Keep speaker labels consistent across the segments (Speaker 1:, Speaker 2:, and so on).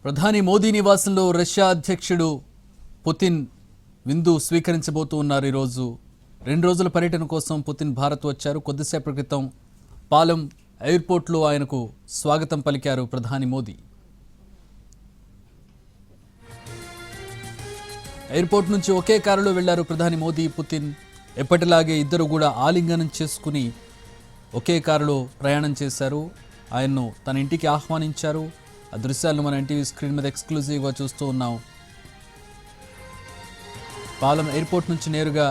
Speaker 1: ప్రధాని మోదీ నివాసంలో రష్యా అధ్యక్షుడు పుతిన్ విందు స్వీకరించబోతూ ఉన్నారు. ఈరోజు 2 రోజుల పర్యటన కోసం పుతిన్ భారత్ వచ్చారు. కొద్దిసేపటి క్రితం పాలెం ఎయిర్పోర్ట్లో ఆయనకు స్వాగతం పలికారు ప్రధాని మోదీ. ఎయిర్పోర్ట్ నుంచి ఒకే కారులో వెళ్లారు ప్రధాని మోదీ, పుతిన్. ఎప్పటిలాగే ఇద్దరు కూడా ఆలింగనం చేసుకుని ఒకే కారులో ప్రయాణం చేశారు. ఆయన్ను తన ఇంటికి ఆహ్వానించారు. ఆ దృశ్యాలను మన ఎన్టీవీ స్క్రీన్ మీద ఎక్స్క్లూజివ్గా చూస్తూ ఉన్నాం. పాలెం ఎయిర్పోర్ట్ నుంచి నేరుగా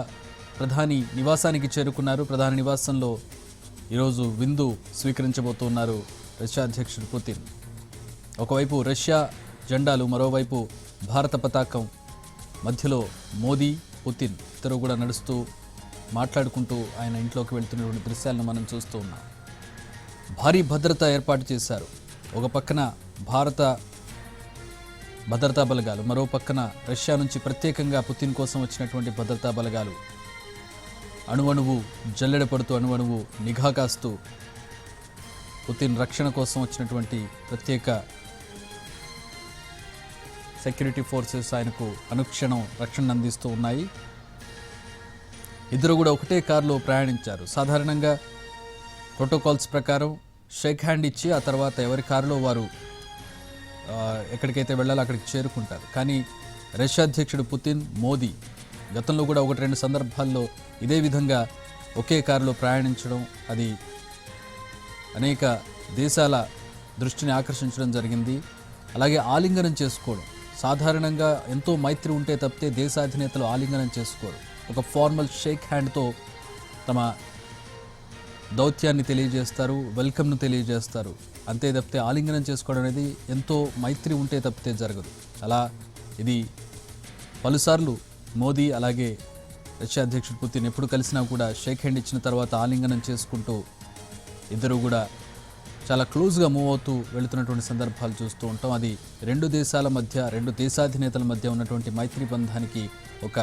Speaker 1: ప్రధాని నివాసానికి చేరుకున్నారు. ప్రధాని నివాసంలో ఈరోజు విందు స్వీకరించబోతున్నారు రష్యా అధ్యక్షుడు పుతిన్. ఒకవైపు రష్యా జెండాలు, మరోవైపు భారత పతాకం, మధ్యలో మోదీ, పుతిన్ ఇద్దరు కూడా నడుస్తూ మాట్లాడుకుంటూ ఆయన ఇంట్లోకి వెళ్తున్నటువంటి దృశ్యాలను మనం చూస్తూ ఉన్నాం. భారీ భద్రత ఏర్పాటు చేశారు. ఒక పక్కన భారత భద్రతా బలగాలు, మరో పక్కన రష్యా నుంచి ప్రత్యేకంగా పుతిన్ కోసం వచ్చినటువంటి భద్రతా బలగాలు అణువణువు జల్లెడ పడుతూ, అణువణువు నిఘా కాస్తూ పుతిన్ రక్షణ కోసం వచ్చినటువంటి ప్రత్యేక సెక్యూరిటీ ఫోర్సెస్ ఆయనకు అనుక్షణం రక్షణ అందిస్తూ ఉన్నాయి. ఇద్దరు కూడా ఒకటే కారులో ప్రయాణించారు. సాధారణంగా ప్రోటోకాల్స్ ప్రకారం షేక్ హ్యాండ్ ఇచ్చి ఆ తర్వాత ఎవరి కారులో వారు ఎక్కడికైతే వెళ్ళాలో అక్కడికి చేరుకుంటారు. కానీ రష్యా అధ్యక్షుడు పుతిన్, మోదీ గతంలో కూడా 1-2 సందర్భాల్లో ఇదే విధంగా ఒకే కారులో ప్రయాణించడం, అది అనేక దేశాల దృష్టిని ఆకర్షించడం జరిగింది. అలాగే ఆలింగనం చేసుకోవడం, సాధారణంగా ఎంతో మైత్రి ఉంటే తప్పితే దేశాధినేతలు ఆలింగనం చేసుకోరు. ఒక ఫార్మల్ షేక్ హ్యాండ్తో తమ దౌత్యాన్ని తెలియజేస్తారు, వెల్కమ్ను తెలియజేస్తారు. అంతే తప్పితే ఆలింగనం చేసుకోవడం అనేది ఎంతో మైత్రి ఉంటే తప్పితే జరగదు. అలా ఇది పలుసార్లు మోదీ అలాగే రష్యా అధ్యక్షుడు పుతిన్ ఎప్పుడు కలిసినా కూడా షేక్ హ్యాండ్ ఇచ్చిన తర్వాత ఆలింగనం చేసుకుంటూ ఇద్దరు కూడా చాలా క్లోజ్గా మూవ్ అవుతూ వెళుతున్నటువంటి సందర్భాలు చూస్తూ ఉంటాం. అది 2 దేశాల మధ్య, 2 దేశాధినేతల మధ్య ఉన్నటువంటి మైత్రి బంధానికి ఒక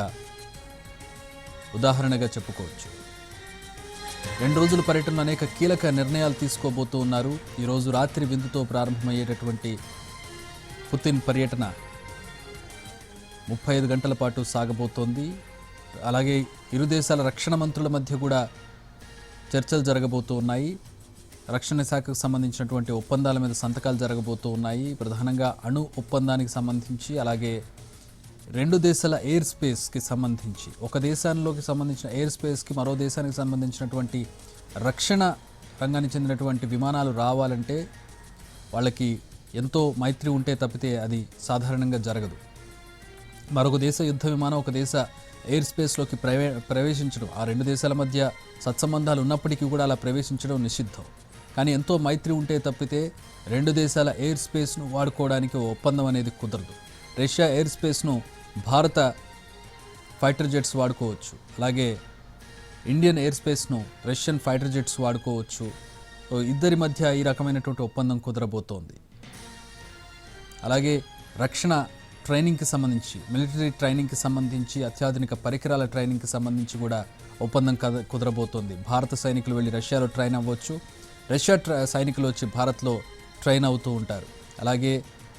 Speaker 1: ఉదాహరణగా చెప్పుకోవచ్చు. 2 రోజుల పర్యటనలో అనేక కీలక నిర్ణయాలు తీసుకోబోతూ ఉన్నారు. ఈరోజు రాత్రి విందుతో ప్రారంభమయ్యేటటువంటి పుతిన్ పర్యటన 35 గంటల పాటు సాగబోతోంది. అలాగే ఇరు దేశాల రక్షణ మంత్రుల మధ్య కూడా చర్చలు జరగబోతూ ఉన్నాయి. రక్షణ శాఖకు సంబంధించినటువంటి ఒప్పందాల మీద సంతకాలు జరగబోతూ ఉన్నాయి. ప్రధానంగా అణు ఒప్పందానికి సంబంధించి, అలాగే 2 దేశాల ఎయిర్ స్పేస్కి సంబంధించి, ఒక దేశానికి సంబంధించిన ఎయిర్ స్పేస్కి మరో దేశానికి సంబంధించినటువంటి రక్షణ రంగానికి చెందినటువంటి విమానాలు రావాలంటే వాళ్ళకి ఎంతో మైత్రి ఉంటే తప్పితే అది సాధారణంగా జరగదు. మరొక దేశ యుద్ధ విమానం ఒక దేశ ఎయిర్ స్పేస్లోకి ప్రవేశించడం, ఆ 2 దేశాల మధ్య సత్సంబంధాలు ఉన్నప్పటికీ కూడా అలా ప్రవేశించడం నిషిద్ధం. కానీ ఎంతో మైత్రి ఉంటే తప్పితే 2 దేశాల ఎయిర్ స్పేస్ను వాడుకోవడానికి ఒప్పందం అనేది కుదరదు. రష్యా ఎయిర్ స్పేస్ను భారత ఫైటర్ జెట్స్ వాడుకోవచ్చు, అలాగే ఇండియన్ ఎయిర్ స్పేస్ను రష్యన్ ఫైటర్ జెట్స్ వాడుకోవచ్చు. ఇద్దరి మధ్య ఈ రకమైనటువంటి ఒప్పందం కుదరబోతోంది. అలాగే రక్షణ ట్రైనింగ్కి సంబంధించి, మిలిటరీ ట్రైనింగ్కి సంబంధించి, అత్యాధునిక పరికరాల ట్రైనింగ్కి సంబంధించి కూడా ఒప్పందం కుదరబోతోంది. భారత సైనికులు వెళ్ళి రష్యాలో ట్రైన్ అవ్వచ్చు, రష్యా సైనికులు వచ్చి భారత్లో ట్రైన్ అవుతూ ఉంటారు. అలాగే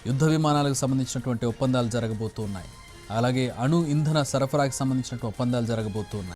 Speaker 1: యుద్ధ విమానాలకు సంబంధించినటువంటి ఒప్పందాలు జరగబోతూ ఉన్నాయి. అలాగే అణు ఇంధన సరఫరాకి సంబంధించినటువంటి ఒప్పందాలు జరగబోతూ ఉన్నాయి.